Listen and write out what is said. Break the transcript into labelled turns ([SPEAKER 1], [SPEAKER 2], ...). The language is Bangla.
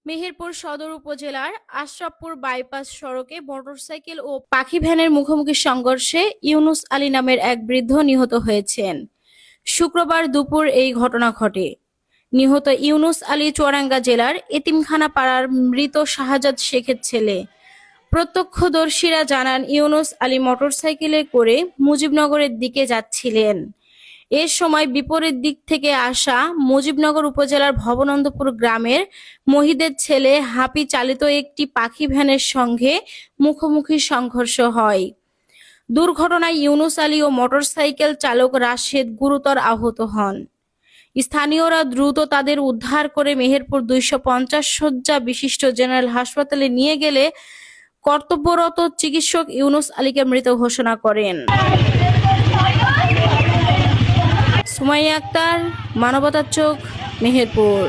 [SPEAKER 1] মেহেরপুর সদর উপজেলার আশরাফপুর বাইপাস সড়কে মোটরসাইকেল ও পাখি ভ্যানের মুখোমুখি সংঘর্ষে ইউনুস আলী নামের এক বৃদ্ধ নিহত হয়েছেন। শুক্রবার দুপুর এই ঘটনা ঘটে। নিহত ইউনুস আলী চুয়াডাঙ্গা জেলার এতিমখানা পাড়ার মৃত শাহজাদ শেখের ছেলে। প্রত্যক্ষদর্শীরা জানান, ইউনুস আলী মোটরসাইকেলে করে মুজিবনগরের দিকে যাচ্ছিলেন। এ সময় বিপরীত দিক থেকে আসা মুজিবনগর উপজেলার ভবনন্দপুর গ্রামের মহিদের ছেলে হাপি চালিত একটি পাখি ভ্যানের সঙ্গে মুখোমুখি সংঘর্ষ হয়। দুর্ঘটনায় ইউনুস আলী ও মোটরসাইকেল চালক রাশেদ গুরুতর আহত হন। স্থানীয়রা দ্রুত তাদের উদ্ধার করে মেহেরপুর 250 শয্যা বিশিষ্ট জেনারেল হাসপাতালে নিয়ে গেলে কর্তব্যরত চিকিৎসক ইউনুস আলীকে মৃত ঘোষণা করেন। সুমাইয়া আক্তার, মানবতার চোখ, মেহেরপুর।